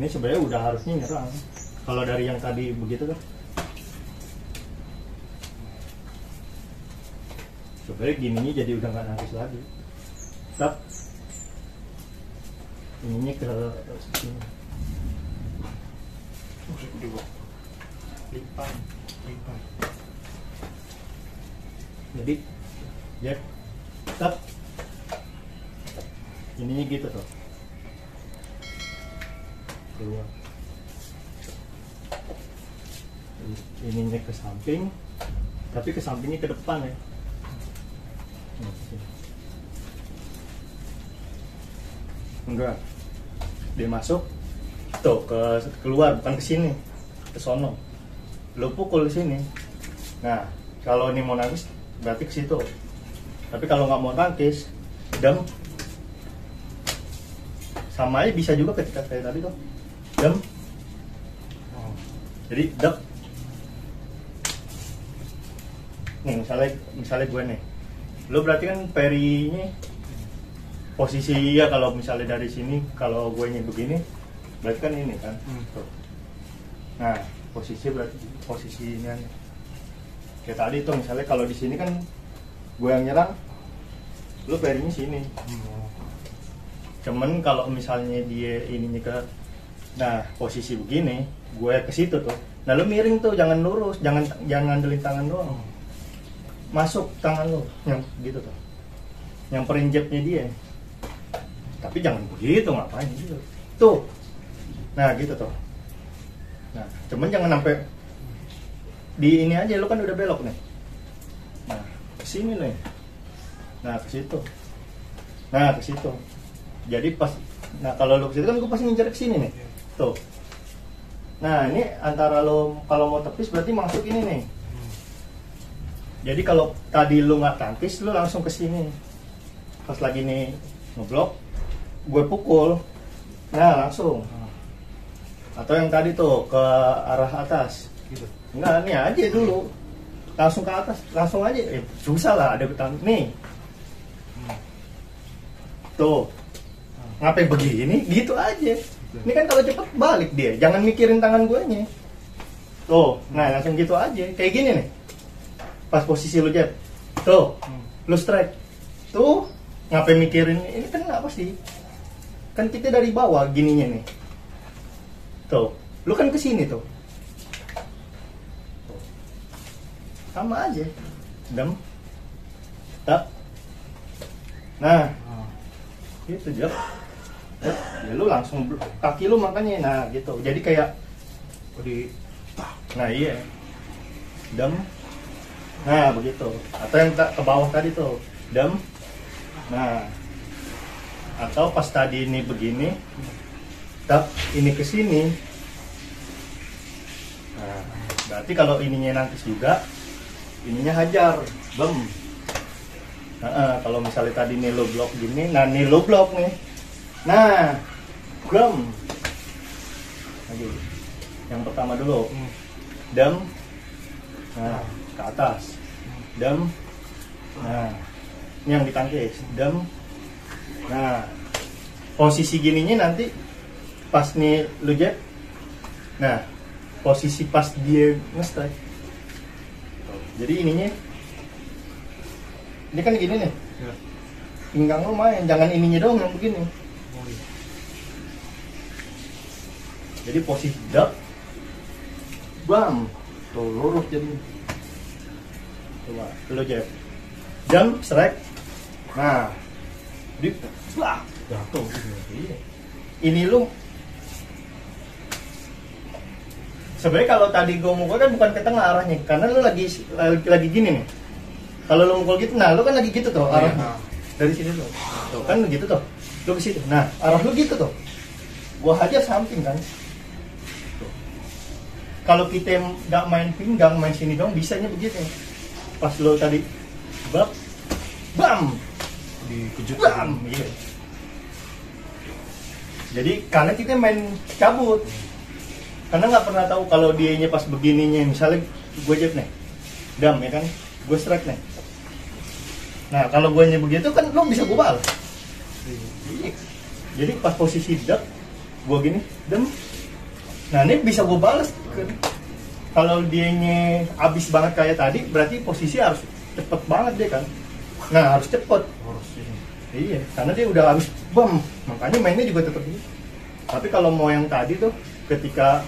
sebenarnya udah harusnya nyerang. Kalau dari yang tadi begitu kan. Sebenarnya gininya jadi udah nggak nangkis lagi. Tetap ininya ke sini. Lipat. Jadi ya tetap ininya gitu tuh. Keluar. Ininya ke samping, tapi ke sampingnya ke depan ya. Enggak, dia masuk tuh keluar, bukan ke sini, ke sono. Lo pukul di sini. Nah, kalau ini mau nangkis berarti ke situ. Tapi kalau nggak mau nangkis, dam, sama aja bisa juga ketika kayak tadi tuh, dam. Jadi dap. Nih misalnya gue nih, lo berarti kan perinya posisi ya, kalau misalnya dari sini kalau gue nya begini berarti kan ini kan. Tuh. Nah posisi berarti posisinya kayak tadi tuh, misalnya kalau di sini kan gue yang nyerang, lo perinya sini. Cuman kalau misalnya dia ininya ke, nah posisi begini gue ke situ tuh, nah lo miring tuh, jangan lurus, jangan ngandelin tangan doang, masuk tangan lo yang gitu tuh, yang perinjepnya dia. Tapi jangan begitu, ngapain gitu tuh. Nah gitu tuh. Nah cuman jangan sampai di ini aja, lo kan udah belok nih. Nah kesini nih, nah ke situ, nah ke situ. Jadi pas, nah kalau lo ke situ kan gue pasti ngincer ke sini nih tuh. Nah ini antara lo kalau mau tepis berarti masuk ini nih. Jadi kalau tadi lo nggak tangkis, lo langsung ke sini. Pas lagi nih ngeblok, gue pukul, nah langsung. Atau yang tadi tuh ke arah atas gitu. Enggak, nih aja dulu, langsung ke atas, langsung aja. Susah lah, ada betan nih tuh. Ngapain begini gitu aja. Ini kan kalau cepet balik dia, jangan mikirin tangan gue nya tuh. Nah langsung gitu aja, kayak gini nih. Pas posisi lu jab tuh, lu strike tuh, ngapain mikirin ini kan apa sih, kan kita dari bawah gininya nih tuh, lu kan kesini tuh, sama aja dam tak. Nah itu jab ya, lu langsung kaki lu makanya, nah gitu. Jadi kayak di, nah iya dam, nah begitu. Atau yang ke bawah tadi tuh dam, nah atau pas tadi ini begini, tap ini ke sini. Nah berarti kalau ininya nangkis juga, ininya hajar, bem. Kalau misalnya tadi nih lo blok gini, nah nih lo blok nih, nah gram lagi yang pertama dulu, dam, nah ke atas, dam, nah ini yang ditangkis, dam. Nah posisi gininya nanti pas nih lu jab, nah posisi pas dia nge-strike, jadi ininya ini kan gini nih ya. Pinggang lu main, jangan ininya dong yang begini. Jadi posisi dap, bam, tuh lurus jadi. Coba lu jab, jump, strike, nah di lah jatuh. Ini lu sebenarnya kalau tadi gue mukul kan bukan ke tengah arahnya, karena lu lagi gini nih. Kalau lu mukul gitu, nah lu kan lagi gitu tuh arahnya, dari sini tuh kan gitu tuh, lu ke situ. Nah arah lu gitu tuh, gua hajar samping kan. Kalau kita nggak main pinggang, main sini dong, bisanya begitu. Pas lu tadi bab, bam, dikejut, bam, iya. Jadi karena kita main cabut, karena nggak pernah tahu kalau dianya pas begininya, misalnya gue jab nih, dam ya kan, gue strike nih. Nah kalau gue nya begitu kan lo bisa gue balas. Jadi pas posisi dap, gue gini, dem. Nah ini bisa gue balas. Kalau dianya abis banget kayak tadi, berarti posisi harus cepet banget dia kan. Nah harus cepet. Iya, karena dia udah habis bom, makanya mainnya juga tetap gitu. Tapi kalau mau yang tadi tuh, ketika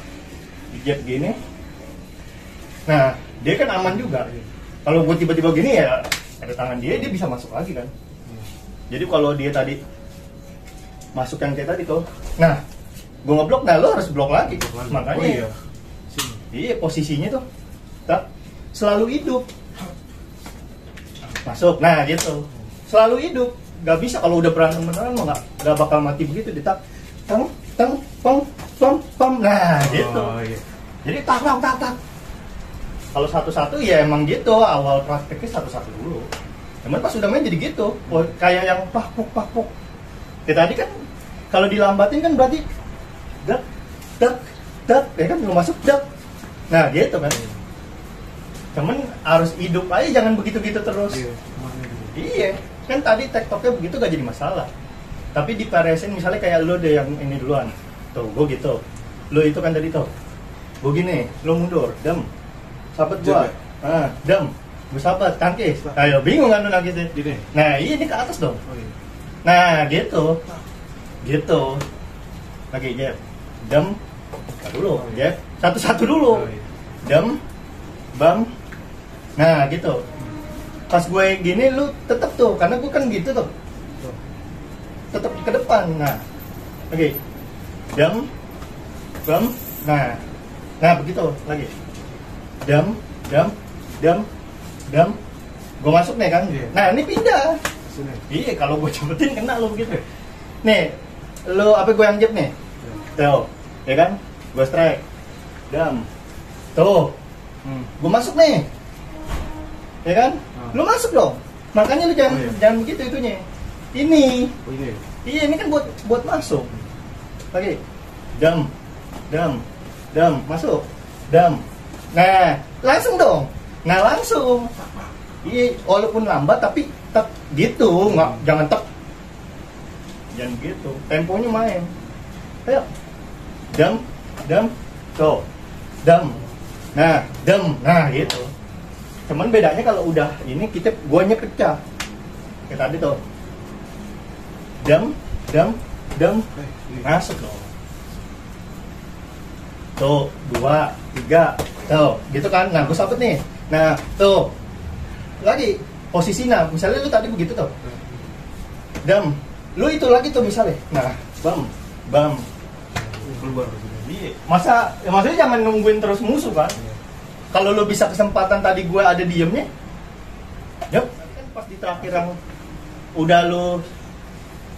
dijab gini, nah dia kan aman juga. Kalau gue tiba-tiba gini ya, ada tangan dia bisa masuk lagi kan. Jadi kalau dia tadi masuk yang kayak tadi tuh, nah gue ngeblok, nah lo harus blok lagi. Makanya, iya posisinya tuh, tak selalu hidup. Masuk, nah gitu, selalu hidup. Gak bisa kalau udah berantem beneran mah gak bakal mati begitu, ditak teng teng pom pom pom, nah gitu. Jadi tak. Kalau satu-satu ya emang gitu, awal prakteknya satu-satu dulu. Cuman pas udah main jadi gitu, kayak yang pak-puk. Kayak tadi kan kalau dilambatin kan berarti dak ya kan belum masuk dak. Nah gitu kan. Cuman harus hidup aja, jangan begitu-gitu terus. Iya. Kan tadi tektoknya begitu gak jadi masalah. Tapi diparesin misalnya kayak lo deh yang ini duluan. Tuh, gue gitu. Lo itu kan tadi tuh. Gue gini, lo mundur, dem. Sahabat gua. Dem. Gue sahabat, tangkis. Ayo, bingung kan lo nangkisnya. Nah, ini ke atas dong. Nah, gitu. Gitu. Lagi, Jeb. Dem. Dulu, Jeb. Satu-satu dulu. Dem. Bam. Nah, gitu. Pas gue gini lu tetep tuh, karena gue kan gitu tuh, tetep ke depan. Nah, oke, jam, bam, nah begitu lagi, jam, gue masuk nih kan. Nah ini pindah. Iya, kalau gue cepetin kena lu begitu. Nih, lu apa gue yang jab nih? Tuh, ya kan? Gue strike, jam, tuh, gue masuk nih. Ya kan? Lu masuk dong. Makanya lu jangan begitu itunya. Ini. Iya, ini kan buat masuk. Lagi. Dam, masuk. Dam. Nah, langsung dong. Nah, langsung. Iya, walaupun lambat tapi tetap gitu, jangan tek. Jangan gitu. Temponya main. Ayo. Dam. Tuh. Dam. Nah, Nah, gitu. Cuman bedanya kalau udah ini guanya pecah. Kayak tadi tuh. Dam. Masuk loh. Tuh, 2, 3. Tuh, gitu kan. Nah, gue sabet nih. Nah, tuh. Lagi posisinya, misalnya lu tadi begitu tuh. Dam. Lu itu lagi tuh misalnya. Nah, bam. Maksudnya jangan nungguin terus musuh kan. Kalau lo bisa kesempatan tadi gue ada diemnya, kan pas di terakhir yang udah lo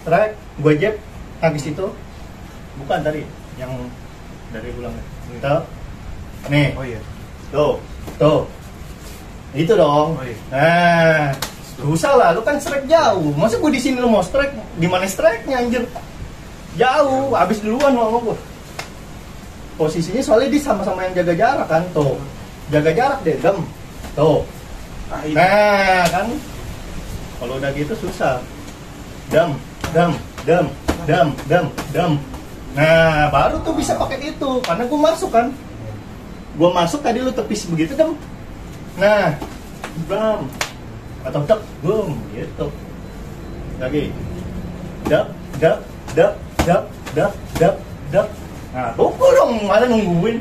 strike, gue jab habis itu, bukan tadi yang dari ulangnya, tuh, nih, tuh, itu dong. Nah, susah lah, lo kan strike jauh, masa gue di sini lo mau strike, gimana strike-nya anjir, jauh, habis duluan lo sama gue. Posisinya soalnya dia sama-sama yang jaga jarak kan, tuh. Jaga jarak deh, dem. Tuh. Nah, kan. Kalau udah gitu susah. Dem. Nah, baru tuh bisa pakai itu. Karena gue masuk kan. Gue masuk tadi lu tepis begitu, dem. Nah, bam. Atau tek, boom, gitu. Lagi. Dap. Nah, pukul dong, malah nungguin.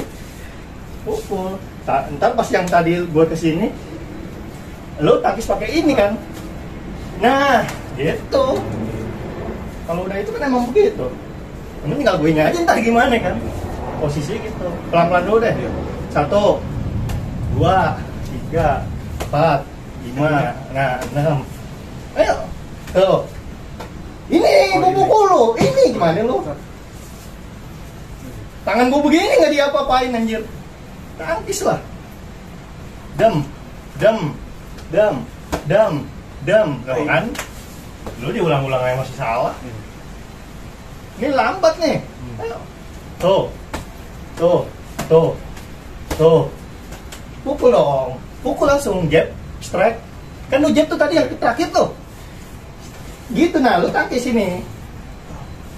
Pukul. Ntar pas yang tadi gue kesini, lo tangkis pakai ini kan. Nah, gitu. Kalau udah itu kan emang begitu. Ini tinggal gue nya aja ntar gimana kan. Posisi gitu. Pelan-pelan dulu deh. 1, 2, 3, 4, 5, nah 6. Ayo. Tuh. Ini gue pukul lo. Ini gimana lo? Tangan gue begini nggak diapa-apain anjir. Tangkis lah. Dam. Tuh kan? Lu diulang-ulang aja masih salah. Ini lambat nih. Ayo. Tuh. Pukul dong. Pukul langsung jab, strike. Kan lu jab tuh tadi yang terakhir tuh. Gitu, nah lu tangkis ini.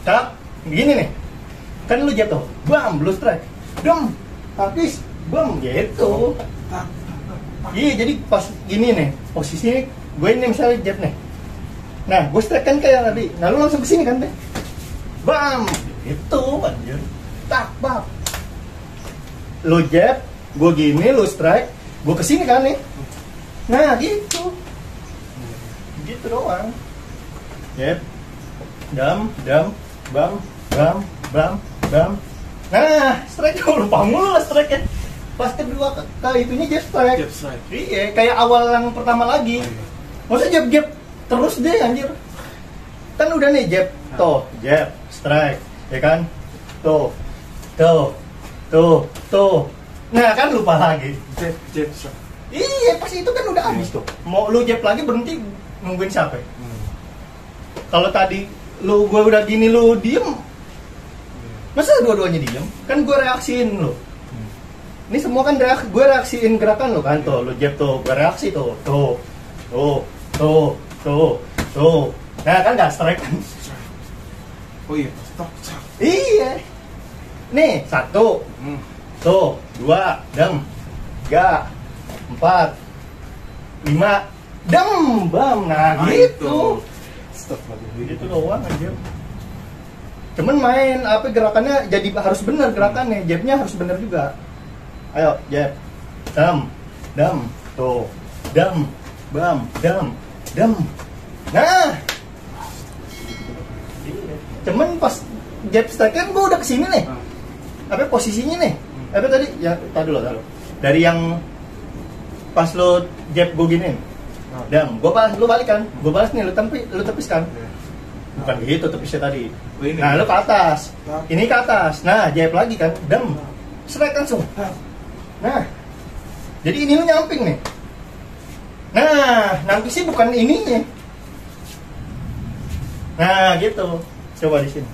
Tak, begini nih. Kan lu jatuh, bam, lu strike, dom, habis, bam, gitu. Iya, jadi pas gini nih, posisinya gue ini misalnya jab nih. Nah, gue strike kan kayak tadi. Nah, lu langsung kesini kan, teh. Bam, itu anjir. Tak, bam. Lu jab, gue gini, lu strike, gue kesini kan nih. Nah, gitu. Gitu doang. Jab, dam, bam, bam, bam, bam. Nah, strike lupa mulu lah strike ya. Pas kedua kali itunya jab strike. Iya, kayak awal yang pertama lagi. Maksudnya jab terus deh anjir. Kan udah nih jab, tuh, jab, strike, ya kan? Tuh. Nah, kan lupa lagi. Jab strike. Iya, pas itu kan udah habis tuh. Mau lu jab lagi berhenti nungguin siapa? Kalau tadi gue udah gini lu diem, masa dua-duanya diem? Kan gue reaksiin lu. Ini semua kan gue reaksiin gerakan lo kan, tuh lo jab tuh, gue reaksi tuh. Nah kan gak strike kan? Oh iya, stop. Iya. Nih, 1, tuh, 2, dam, 3, 4, 5, dam, bam. Nah gitu. Stop lagi. Gitu doang aja. Cuman main apa gerakannya jadi harus benar gerakannya, jabnya harus benar juga. Ayo, jab, dam, tuh, dam, bam, dam. Nah, cuman pas jab strike kan gue udah kesini nih. Apa posisinya nih? Apa tadi? Ya, taruh dulu. Dari yang pas lo jab gue giniin, dam, gue balas, lo balik kan? Gue balas nih, lo tepis kan? Bukan gitu tepisnya tadi. Nah, lo ke atas, ini ke atas. Nah, jab lagi kan, dam, strike langsung. Nah, jadi ini lu nyamping nih. Nah, nanti sih bukan ininya. Nah, gitu. Coba di sini.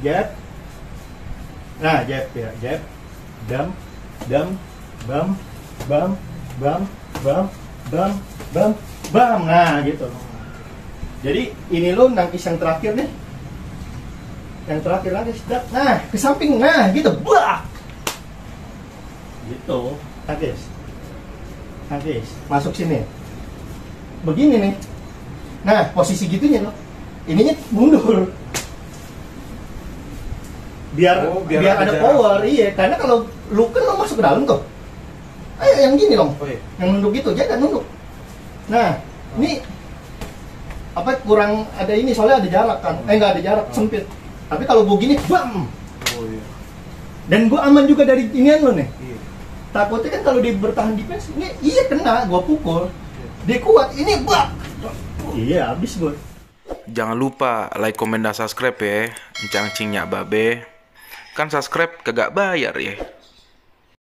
Jab. Nah, jab ya, jab. Dam, bam. Nah, gitu. Jadi ini lu nangkis yang terakhir nih. Yang terakhir lagi sedap. Nah, ke samping. Nah, gitu. Wah. Gitu. Habis. Masuk sini. Begini nih. Nah, posisi gitunya loh. Ininya mundur. Biar ada power. Iya, karena kalau lu kan lo masuk ke dalam tuh. Ayo yang gini dong. Oh, iya. Yang nunduk gitu, jangan nunduk. Nah, ini apa kurang ada ini soalnya ada jarak kan. Enggak ada jarak, sempit. Tapi kalau gue gini, bam. Oh iya. Dan gue aman juga dari inian lo nih. Iya. Takutnya kan kalau dia bertahan defense, ini iya kena, gue pukul. Dia kuat, ini bak. Iya, habis gue. Jangan lupa like, komen, dan subscribe ya. Encang cingnya babe. Kan subscribe kagak bayar ya.